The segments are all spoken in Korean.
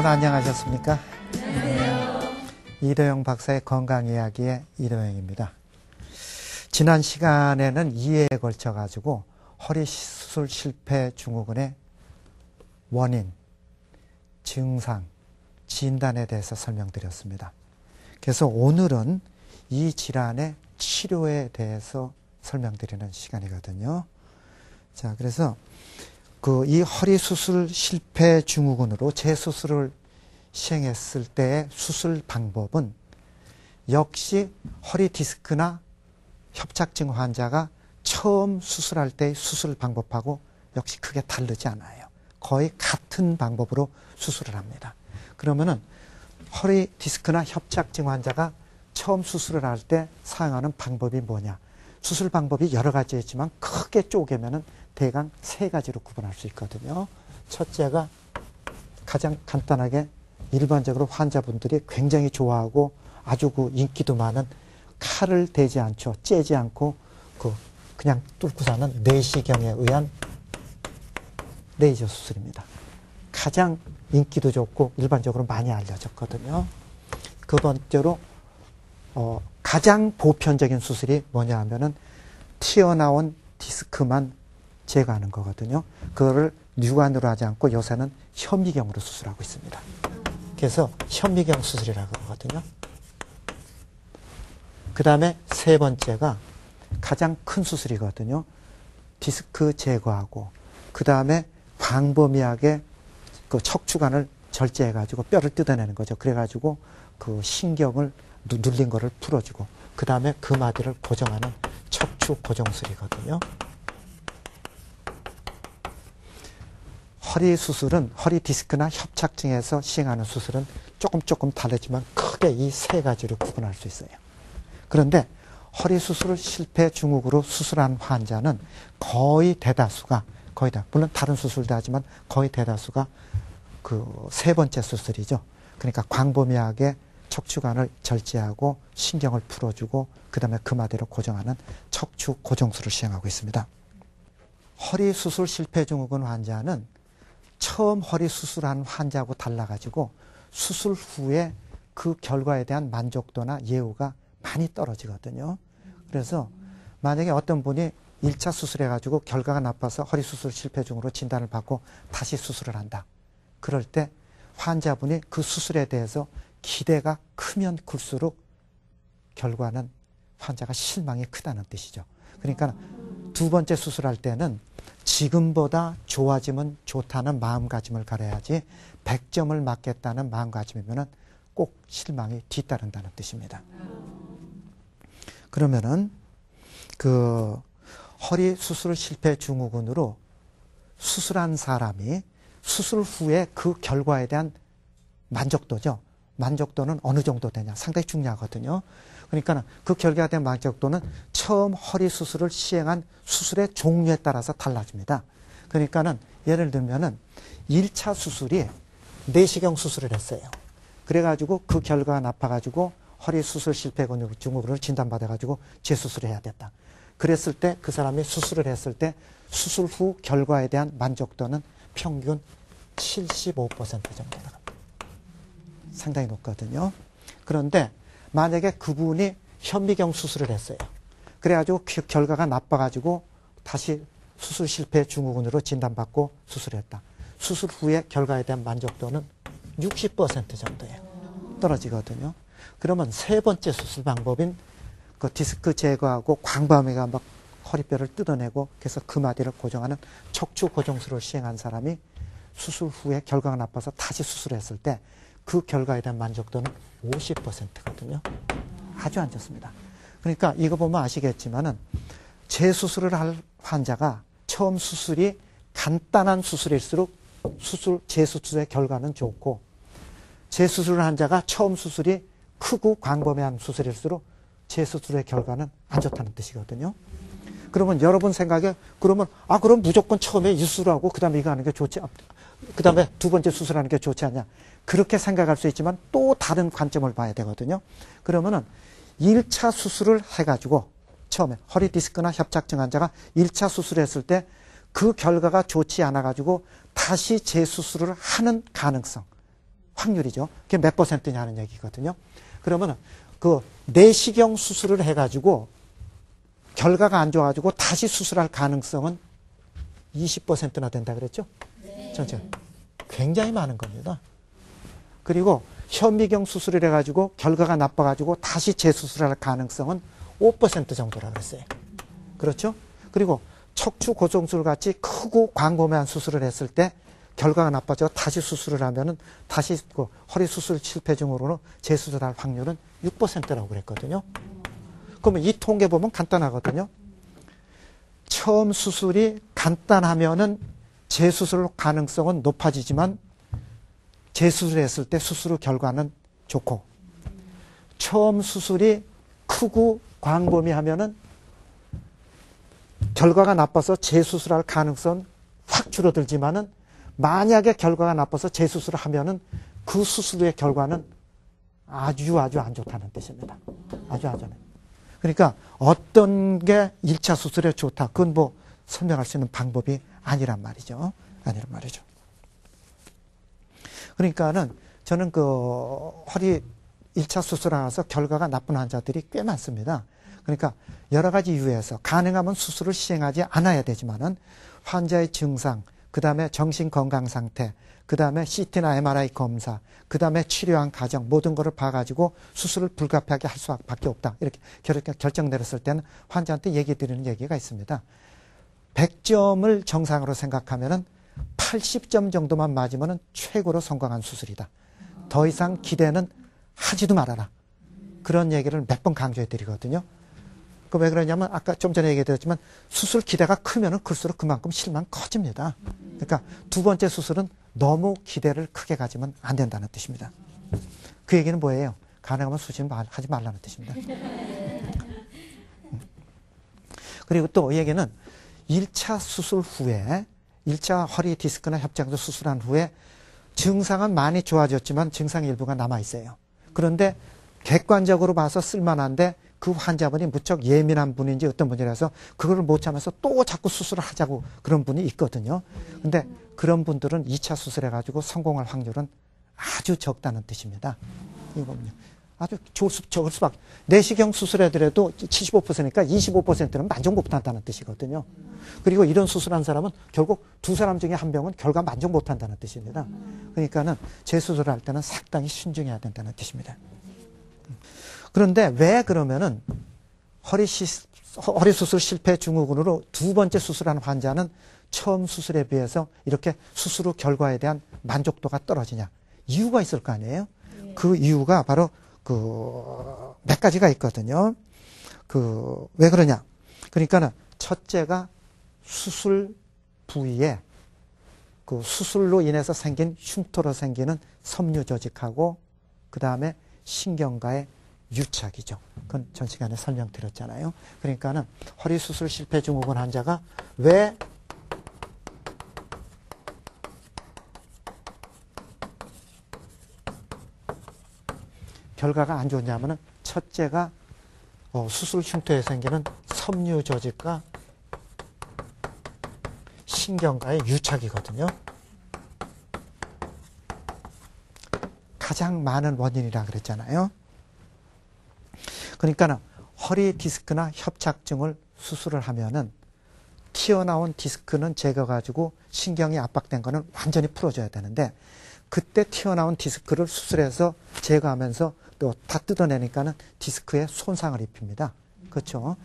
여러분 안녕하셨습니까? 이도영 박사의 건강이야기의 이도영입니다. 지난 시간에는 2회에 걸쳐 가지고 허리 수술 실패 증후군의 원인, 증상, 진단에 대해서 설명드렸습니다. 그래서 오늘은 이 질환의 치료에 대해서 설명드리는 시간이거든요. 자, 그래서 이 허리 수술 실패 증후군으로 재수술을 시행했을 때의 수술 방법은 역시 허리 디스크나 협착증 환자가 처음 수술할 때의 수술 방법하고 역시 크게 다르지 않아요. 거의 같은 방법으로 수술을 합니다. 그러면은 허리 디스크나 협착증 환자가 처음 수술을 할 때 사용하는 방법이 뭐냐? 수술 방법이 여러 가지 있지만 크게 쪼개면은 대강 3가지로 구분할 수 있거든요. 첫째가 가장 간단하게 일반적으로 환자분들이 굉장히 좋아하고 아주 인기도 많은 칼을 대지 않죠. 째지 않고 그냥 뚫고 사는 내시경에 의한 레이저 수술입니다. 가장 인기도 좋고 일반적으로 많이 알려졌거든요. 두 번째로 가장 보편적인 수술이 뭐냐 하면은 튀어나온 디스크만 제거하는 거거든요. 그거를 류관으로 하지 않고 요새는 현미경으로 수술하고 있습니다. 그래서 현미경 수술이라고 하거든요. 그 다음에 세 번째가 가장 큰 수술이거든요. 디스크 제거하고 그 다음에 광범위하게 그 척추관을 절제해가지고 뼈를 뜯어내는 거죠. 그래가지고 그 신경을 눌린 거를 풀어주고 그 다음에 그 마디를 고정하는 척추 고정술이거든요. 허리 수술은 허리 디스크나 협착증에서 시행하는 수술은 조금 다르지만 크게 이 3가지로 구분할 수 있어요. 그런데 허리 수술 실패 증후군으로 수술한 환자는 거의 대다수가 물론 다른 수술도 하지만 거의 대다수가 그 3번째 수술이죠. 그러니까 광범위하게 척추관을 절제하고 신경을 풀어주고 그 다음에 그 마디로 고정하는 척추 고정술을 시행하고 있습니다. 허리 수술 실패 증후군 환자는 처음 허리 수술한 환자하고 달라가지고 수술 후에 그 결과에 대한 만족도나 예후가 많이 떨어지거든요. 그래서 만약에 어떤 분이 1차 수술해가지고 결과가 나빠서 허리 수술 실패 증후군으로 진단을 받고 다시 수술을 한다. 그럴 때 환자분이 그 수술에 대해서 기대가 크면 클수록 결과는 환자가 실망이 크다는 뜻이죠. 그러니까 2번째 수술할 때는 지금보다 좋아지면 좋다는 마음가짐을 가려야지 100점을 맞겠다는 마음가짐이면 꼭 실망이 뒤따른다는 뜻입니다. 그러면은 허리 수술 실패 증후군으로 수술한 사람이 수술 후에 그 결과에 대한 만족도죠. 만족도는 어느 정도 되냐 상당히 중요하거든요. 그러니까 그 결과에 대한 만족도는 처음 허리 수술을 시행한 수술의 종류에 따라서 달라집니다. 그러니까는 예를 들면은 1차 수술이 내시경 수술을 했어요. 그래가지고 그 결과가 나빠가지고 허리 수술 실패 증후군으로 진단받아가지고 재수술을 해야 됐다. 그랬을 때 그 사람이 수술을 했을 때 수술 후 결과에 대한 만족도는 평균 75% 정도 나갑니다. 상당히 높거든요. 그런데 만약에 그분이 현미경 수술을 했어요. 그래가지고 결과가 나빠가지고 다시 수술 실패 증후군으로 진단받고 수술했다. 수술 후에 결과에 대한 만족도는 60% 정도예요. 떨어지거든요. 그러면 3번째 수술 방법인 그 디스크 제거하고 광범위가 막 허리뼈를 뜯어내고 그래서 그 마디를 고정하는 척추 고정술을 시행한 사람이 수술 후에 결과가 나빠서 다시 수술했을 때 그 결과에 대한 만족도는 50%거든요. 아주 안 좋습니다. 그러니까 이거 보면 아시겠지만은 재수술을 할 환자가 처음 수술이 간단한 수술일수록 재수술의 결과는 좋고 재수술을 한 자가 처음 수술이 크고 광범위한 수술일수록 재수술의 결과는 안 좋다는 뜻이거든요. 그러면 여러분 생각에 그럼 무조건 처음에 이 수술하고 그 다음에 이거 하는 게 좋지, 그 다음에 2번째 수술하는 게 좋지 않냐, 그렇게 생각할 수 있지만 또 다른 관점을 봐야 되거든요. 그러면은 1차 수술을 해가지고 처음에 허리 디스크나 협착증 환자가 1차 수술했을 때 그 결과가 좋지 않아가지고 다시 재수술을 하는 가능성, 확률이죠. 그게 몇 퍼센트냐 하는 얘기거든요. 그러면 그 내시경 수술을 해가지고 결과가 안 좋아가지고 다시 수술할 가능성은 20%나 된다 그랬죠? 네. 전체. 굉장히 많은 겁니다. 그리고 현미경 수술을 해가지고 결과가 나빠가지고 다시 재수술할 가능성은 5% 정도라 그랬어요. 그렇죠? 그리고 척추 고정술 같이 크고 광범위한 수술을 했을 때 결과가 나빠져 다시 수술을 하면은 다시 그 허리 수술 실패 증후군으로 재수술할 확률은 6%라고 그랬거든요. 그러면 이 통계 보면 간단하거든요. 처음 수술이 간단하면은 재수술 가능성은 높아지지만 재수술했을 때 수술 후 결과는 좋고, 처음 수술이 크고 광범위하면은 결과가 나빠서 재수술할 가능성은 확 줄어들지만은 만약에 결과가 나빠서 재수술을 하면은 그 수술 후의 결과는 아주 안 좋다는 뜻입니다. 아주. 그러니까 어떤 게 1차 수술에 좋다. 그건 뭐 설명할 수 있는 방법이 아니란 말이죠. 그러니까는 저는 그 허리 1차 수술하면서 결과가 나쁜 환자들이 꽤 많습니다. 그러니까 여러 가지 이유에서 가능하면 수술을 시행하지 않아야 되지만은 환자의 증상, 그 다음에 정신 건강 상태, 그 다음에 CT나 MRI 검사, 그 다음에 치료한 과정 모든 거를 봐가지고 수술을 불가피하게 할 수밖에 없다. 이렇게 결정 내렸을 때는 환자한테 얘기 드리는 얘기가 있습니다. 100점을 정상으로 생각하면은 80점 정도만 맞으면은 최고로 성공한 수술이다. 더 이상 기대는 하지도 말아라. 그런 얘기를 몇 번 강조해 드리거든요. 그 왜 그러냐면 아까 좀 전에 얘기했지만 수술 기대가 크면은 클수록 그만큼 실망 커집니다. 그러니까 두 번째 수술은 너무 기대를 크게 가지면 안 된다는 뜻입니다. 그 얘기는 뭐예요? 가능하면 수술 하지 말라는 뜻입니다. 그리고 또 이 얘기는 1차 수술 후에 1차 허리 디스크나 협착도 수술한 후에 증상은 많이 좋아졌지만 증상 일부가 남아있어요. 그런데 객관적으로 봐서 쓸만한데 그 환자분이 무척 예민한 분인지 어떤 분이라서 그걸 못 참아서 또 자꾸 수술을 하자고 그런 분이 있거든요. 근데 그런 분들은 2차 수술해가지고 성공할 확률은 아주 적다는 뜻입니다. 이거는요. 아주 적을 수밖에. 내시경 수술해더라도 75%니까 25%는 만족 못한다는 뜻이거든요. 그리고 이런 수술한 사람은 결국 두 사람 중에 한 명은 결과 만족 못한다는 뜻입니다. 그러니까는 재수술할 때는 상당히 신중해야 된다는 뜻입니다. 그런데 왜 그러면은 허리 수술 실패 증후군으로 두 번째 수술한 환자는 처음 수술에 비해서 이렇게 수술 후 결과에 대한 만족도가 떨어지냐? 이유가 있을 거 아니에요? 그 이유가 바로 몇 가지가 있거든요. 왜 그러냐? 그러니까는 첫째가 수술 부위에 그 수술로 인해서 생긴 흉터로 생기는 섬유 조직하고 그 다음에 신경과의 유착이죠. 그건 전 시간에 설명드렸잖아요. 그러니까는 허리 수술 실패 증후군 환자가 왜 결과가 안 좋냐면은 첫째가 수술 흉터에 생기는 섬유 조직과 신경과의 유착이거든요. 가장 많은 원인이라 그랬잖아요. 그러니까 허리 디스크나 협착증을 수술을 하면은 튀어나온 디스크는 제거가지고 신경이 압박된 거는 완전히 풀어줘야 되는데 그때 튀어나온 디스크를 수술해서 제거하면서 또 다 뜯어내니까는 디스크에 손상을 입힙니다. 그렇죠?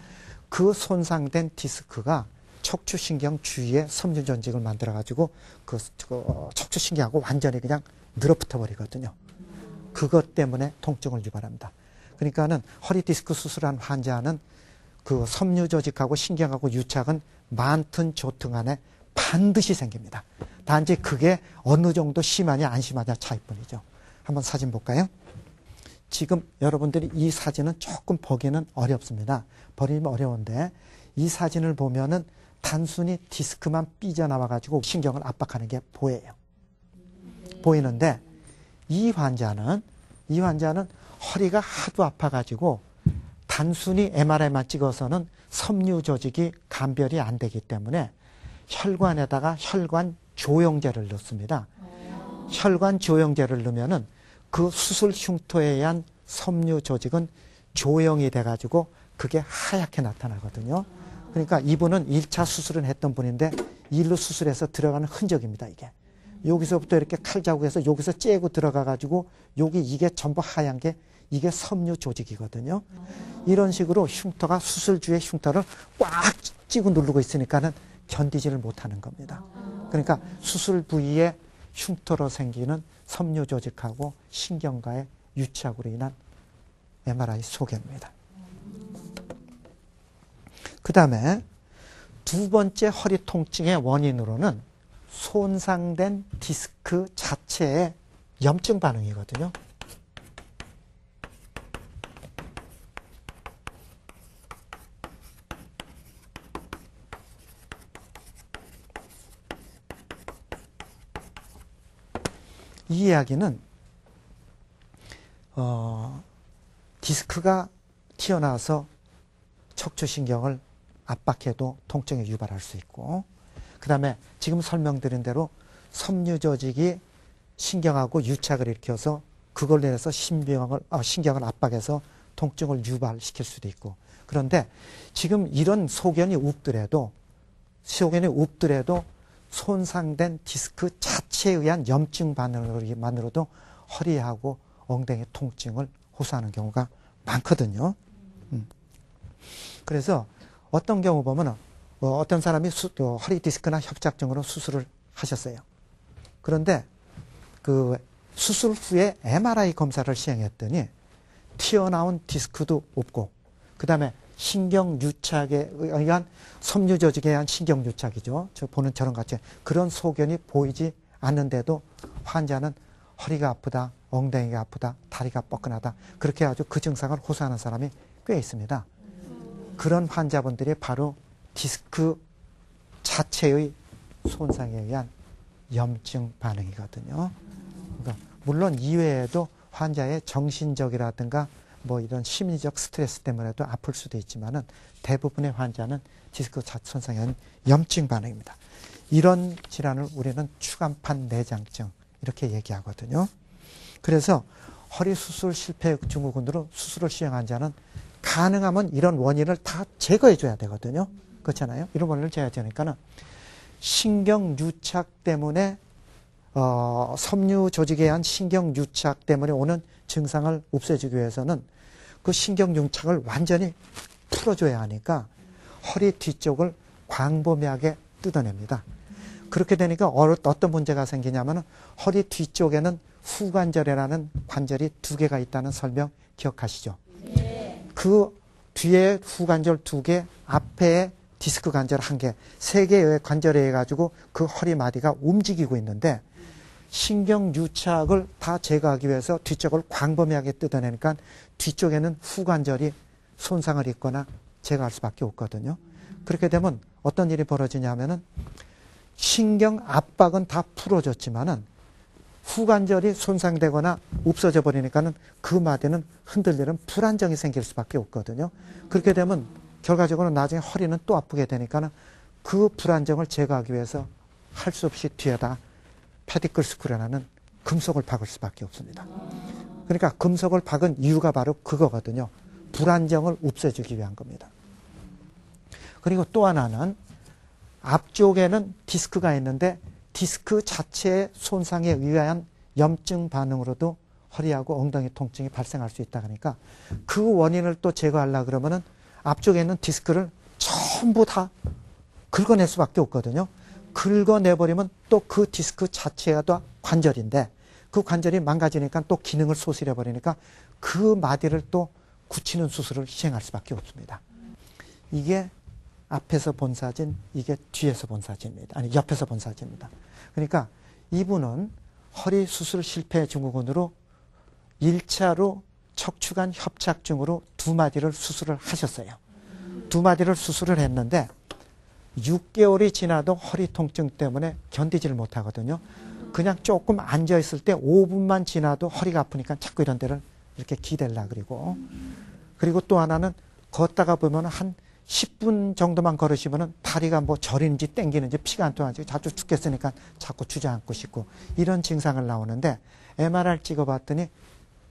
그 손상된 디스크가 척추신경 주위에 섬유 조직을 만들어가지고 그 척추신경하고 완전히 그냥 늘어붙어 버리거든요. 그것 때문에 통증을 유발합니다. 그러니까는 허리 디스크 수술한 환자는 그 섬유 조직하고 신경하고 유착은 많든 좋든 간에 반드시 생깁니다. 단지 그게 어느 정도 심하냐 안 심하냐 차이뿐이죠. 한번 사진 볼까요? 지금 여러분들이 이 사진은 조금 보기는 어렵습니다. 버리면 어려운데 이 사진을 보면은 단순히 디스크만 삐져나와가지고 신경을 압박하는 게 보여요. 보이는데 이 환자는 허리가 하도 아파가지고 단순히 MRI만 찍어서는 섬유 조직이 감별이 안 되기 때문에 혈관에다가 혈관 조영제를 넣습니다. 혈관 조영제를 넣으면은 그 수술 흉터에 의한 섬유 조직은 조영이 돼가지고 그게 하얗게 나타나거든요. 그러니까 이분은 1차 수술을 했던 분인데 일로 수술해서 들어가는 흔적입니다, 이게. 여기서부터 이렇게 칼 자국에서 여기서 째고 들어가가지고 이게 전부 하얀 게 이게 섬유 조직이거든요. 이런 식으로 흉터가 수술주의 흉터를 꽉 찌고 누르고 있으니까는 견디지를 못하는 겁니다. 그러니까 수술 부위에 흉터로 생기는 섬유 조직하고 신경과의 유착으로 인한 MRI 소견입니다. 그 다음에 두 번째 허리 통증의 원인으로는 손상된 디스크 자체의 염증 반응이거든요. 이 이야기는 디스크가 튀어나와서 척추신경을 압박해도 통증에 유발할 수 있고, 그 다음에 지금 설명드린 대로 섬유 조직이 신경하고 유착을 일으켜서 그걸로 인해서 신경을 압박해서 통증을 유발시킬 수도 있고, 그런데 지금 이런 소견이 없더라도 손상된 디스크 자체에 의한 염증 반응으로만으로도 허리하고 엉덩이 통증을 호소하는 경우가 많거든요. 그래서 어떤 경우 보면 어떤 사람이 허리 디스크나 협착증으로 수술을 하셨어요. 그런데 그 수술 후에 MRI 검사를 시행했더니 튀어나온 디스크도 없고, 그 다음에 신경유착에 의한 섬유 조직에 의한 신경유착이죠. 보는 저런 같이 그런 소견이 보이지 않는데도 환자는 허리가 아프다, 엉덩이가 아프다, 다리가 뻐근하다, 그렇게 아주 그 증상을 호소하는 사람이 꽤 있습니다. 그런 환자분들이 바로 디스크 자체의 손상에 의한 염증 반응이거든요. 그러니까 물론 이외에도 환자의 정신적이라든가 이런 심리적 스트레스 때문에도 아플 수도 있지만은 대부분의 환자는 디스크 손상에 의한 염증 반응입니다. 이런 질환을 우리는 추간판 내장증 이렇게 얘기하거든요. 그래서 허리 수술 실패 증후군으로 수술을 시행한 자는 가능하면 이런 원인을 다 제거해 줘야 되거든요. 그렇잖아요. 이런 원인을 제거해야 되니까는 신경 유착 때문에 섬유 조직에 의한 신경 유착 때문에 오는 증상을 없애주기 위해서는 그 신경 유착을 완전히 풀어줘야 하니까 허리 뒤쪽을 광범위하게 뜯어냅니다. 그렇게 되니까 어떤 문제가 생기냐면 허리 뒤쪽에는 후관절이라는 관절이 2개가 있다는 설명 기억하시죠? 그 뒤에 후관절 2개, 앞에 디스크 관절 1개, 3개의 관절에 의해 가지고 그 허리 마디가 움직이고 있는데 신경 유착을 다 제거하기 위해서 뒤쪽을 광범위하게 뜯어내니까 뒤쪽에는 후관절이 손상을 입거나 제거할 수밖에 없거든요. 그렇게 되면 어떤 일이 벌어지냐면은 신경 압박은 다 풀어졌지만은 후관절이 손상되거나 없어져 버리니까는 그 마디는 흔들리는 불안정이 생길 수밖에 없거든요. 그렇게 되면 결과적으로 나중에 허리는 또 아프게 되니까는 그 불안정을 제거하기 위해서 할 수 없이 뒤에다 페디클 스크류라는 금속을 박을 수밖에 없습니다. 그러니까 금속을 박은 이유가 바로 그거거든요. 불안정을 없애주기 위한 겁니다. 그리고 또 하나는 앞쪽에는 디스크가 있는데 디스크 자체의 손상에 의한 염증 반응으로도 허리하고 엉덩이 통증이 발생할 수 있다 그러니까 그 원인을 또 제거하려고 그러면은 앞쪽에 있는 디스크를 전부 다 긁어낼 수밖에 없거든요. 긁어내버리면 또 그 디스크 자체가 또 관절인데 그 관절이 망가지니까 또 기능을 소실해버리니까 그 마디를 또 굳히는 수술을 시행할 수밖에 없습니다. 이게 앞에서 본 사진, 이게 뒤에서 본 사진입니다. 아니, 옆에서 본 사진입니다. 그러니까 이분은 허리 수술 실패 증후군으로 1차로 척추관 협착증으로 2마디를 수술을 하셨어요. 2마디를 수술을 했는데 6개월이 지나도 허리 통증 때문에 견디지를 못하거든요. 그냥 조금 앉아있을 때 5분만 지나도 허리가 아프니까 자꾸 이런 데를 이렇게 기댈라 그리고 또 하나는 걷다가 보면 한 10분 정도만 걸으시면은 다리가 뭐 저리는지 땡기는지 피가 안 통하지 자주 죽겠으니까 자꾸 주저앉고 싶고 이런 증상을 나오는데 MRI 찍어봤더니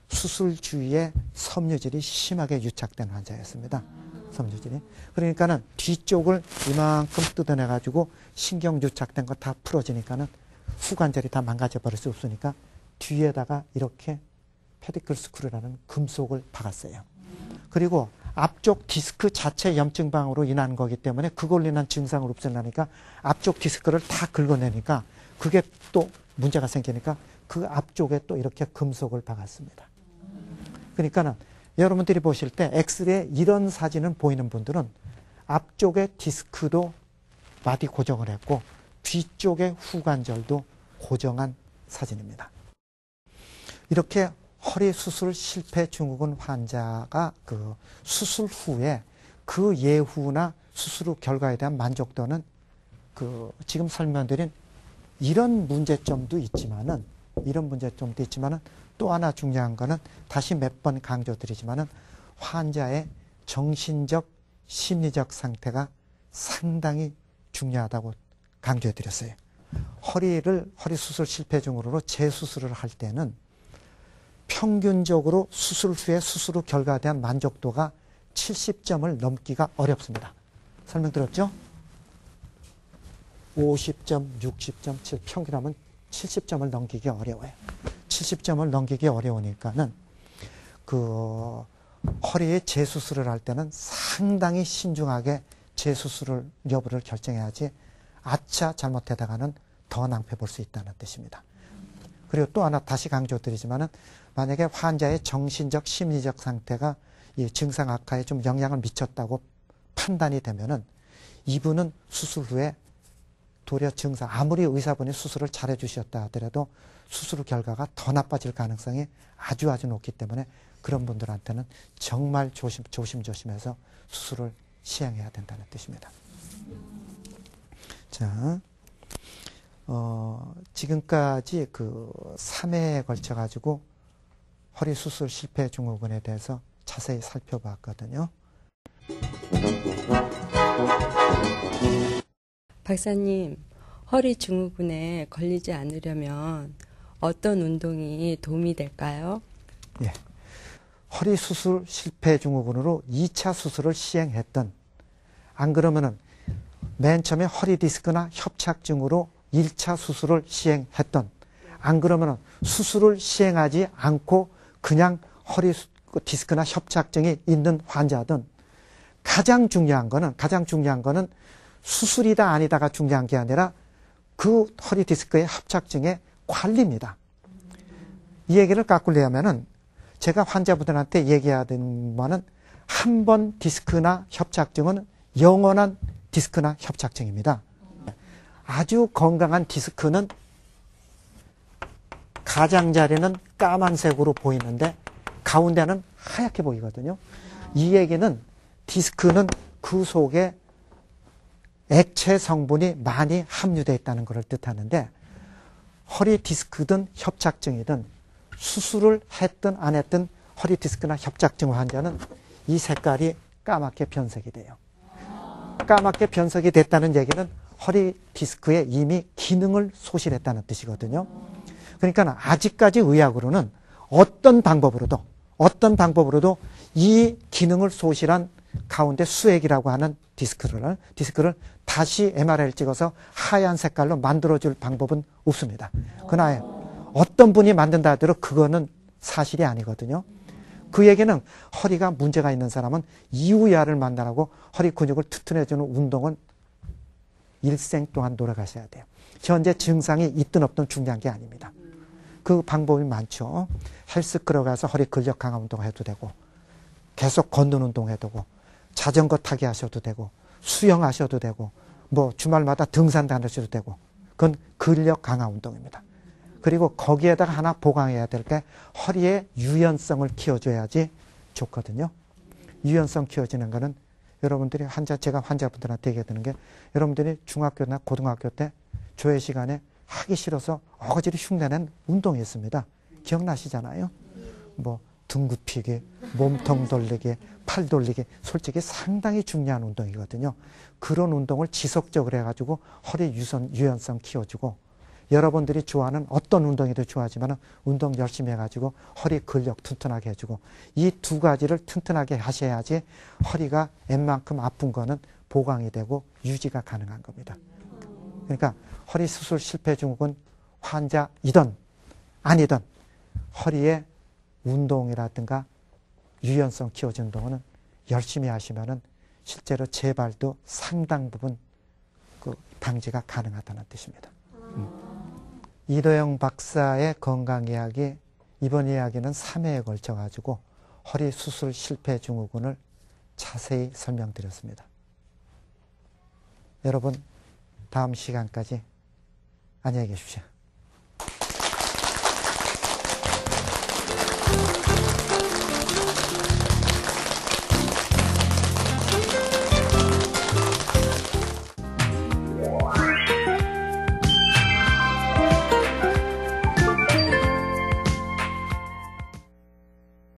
수술 주위에 섬유질이 심하게 유착된 환자였습니다. 섬유질이. 그러니까는 뒤쪽을 이만큼 뜯어내가지고 신경 유착된 거 다 풀어지니까는 후관절이 다 망가져 버릴 수 없으니까 뒤에다가 이렇게 페디클 스크류라는 금속을 박았어요. 그리고 앞쪽 디스크 자체 염증방으로 인한 거기 때문에 그걸로 인한 증상을 없애려니까 앞쪽 디스크를 다 긁어내니까 그게 또 문제가 생기니까 그 앞쪽에 또 이렇게 금속을 박았습니다. 그러니까는 여러분들이 보실 때 엑스레이 이런 사진을 보이는 분들은 앞쪽에 디스크도 마디 고정을 했고 뒤쪽에 후관절도 고정한 사진입니다. 이렇게 허리 수술 실패 증후군 환자가 그 수술 후에 그 예후나 수술 후 결과에 대한 만족도는 그 지금 설명드린 이런 문제점도 있지만은 또 하나 중요한 거는 다시 몇 번 강조드리지만은 환자의 정신적 심리적 상태가 상당히 중요하다고 강조해드렸어요. 허리 수술 실패 증후로 재수술을 할 때는 평균적으로 수술 후에 수술 후 결과에 대한 만족도가 70점을 넘기가 어렵습니다. 설명드렸죠? 50점, 60점, 평균하면 70점을 넘기기 어려워요. 70점을 넘기기 어려우니까는 그 허리에 재수술을 할 때는 상당히 신중하게 재수술을 여부를 결정해야지 아차 잘못하다가는 더 낭패 볼 수 있다는 뜻입니다. 그리고 또 하나 다시 강조드리지만은 만약에 환자의 정신적 심리적 상태가 이 증상 악화에 좀 영향을 미쳤다고 판단이 되면은 이분은 수술 후에 도리어 증상 아무리 의사분이 수술을 잘해 주셨다 하더라도 수술 후 결과가 더 나빠질 가능성이 아주 높기 때문에 그런 분들한테는 정말 조심해서 수술을 시행해야 된다는 뜻입니다. 자, 지금까지 그 3회에 걸쳐 가지고 허리 수술 실패 증후군에 대해서 자세히 살펴봤거든요. 박사님, 허리 증후군에 걸리지 않으려면 어떤 운동이 도움이 될까요? 예. 허리 수술 실패 증후군으로 2차 수술을 시행했던, 안 그러면은 맨 처음에 허리 디스크나 협착증으로 1차 수술을 시행했던, 안 그러면은 수술을 시행하지 않고 그냥 허리 디스크나 협착증이 있는 환자든 가장 중요한 거는 수술이다 아니다가 중요한 게 아니라 그 허리 디스크의 협착증의 관리입니다. 이 얘기를 깎으려면은 제가 환자분들한테 얘기하는 거는 한 번 디스크나 협착증은 영원한 디스크나 협착증입니다. 아주 건강한 디스크는 가장자리는 까만색으로 보이는데 가운데는 하얗게 보이거든요. 이 얘기는 디스크는 그 속에 액체 성분이 많이 함유되어 있다는 것을 뜻하는데 허리 디스크든 협착증이든 수술을 했든 안 했든 허리 디스크나 협착증 환자는 이 색깔이 까맣게 변색이 돼요. 까맣게 변색이 됐다는 얘기는 허리 디스크에 이미 기능을 소실했다는 뜻이거든요. 그러니까 아직까지 의학으로는 어떤 방법으로도 이 기능을 소실한 가운데 수액이라고 하는 디스크를 다시 MRI를 찍어서 하얀 색깔로 만들어줄 방법은 없습니다. 그러나 어떤 분이 만든다 하더라도 그거는 사실이 아니거든요. 그 얘기는 허리가 문제가 있는 사람은 이유야를 만나라고 허리 근육을 튼튼해주는 운동은 일생 동안 돌아가셔야 돼요. 현재 증상이 있든 없든 중요한 게 아닙니다. 그 방법이 많죠. 헬스클럽 가서 허리 근력 강화 운동 해도 되고 계속 걷는 운동 해도 되고 자전거 타기 하셔도 되고 수영하셔도 되고 뭐 주말마다 등산 다니셔도 되고 그건 근력 강화 운동입니다. 그리고 거기에다가 하나 보강해야 될 게 허리의 유연성을 키워줘야지 좋거든요. 유연성 키워지는 거는 여러분들이 제가 환자분들한테 얘기하는 게 여러분들이 중학교나 고등학교 때 조회 시간에 하기 싫어서 어거지로 흉내낸 운동이 있습니다. 기억나시잖아요. 뭐 등 굽히기, 몸통 돌리기, 팔 돌리기, 솔직히 상당히 중요한 운동이거든요. 그런 운동을 지속적으로 해가지고 허리 유연성 키워주고, 여러분들이 좋아하는 어떤 운동이도 좋아하지만 운동 열심히 해가지고 허리 근력 튼튼하게 해주고, 이 두 가지를 튼튼하게 하셔야지 허리가 웬만큼 아픈 거는 보강이 되고 유지가 가능한 겁니다. 그러니까 허리 수술 실패 증후군 환자이든 아니든 허리의 운동이라든가 유연성 키워주는 운동은 열심히 하시면은 실제로 재발도 상당 부분 그 방지가 가능하다는 뜻입니다. 이도영 박사의 건강 이야기, 이번 이야기는 3회에 걸쳐 가지고 허리 수술 실패 증후군을 자세히 설명드렸습니다. 여러분, 다음 시간까지 안녕히 계십시오.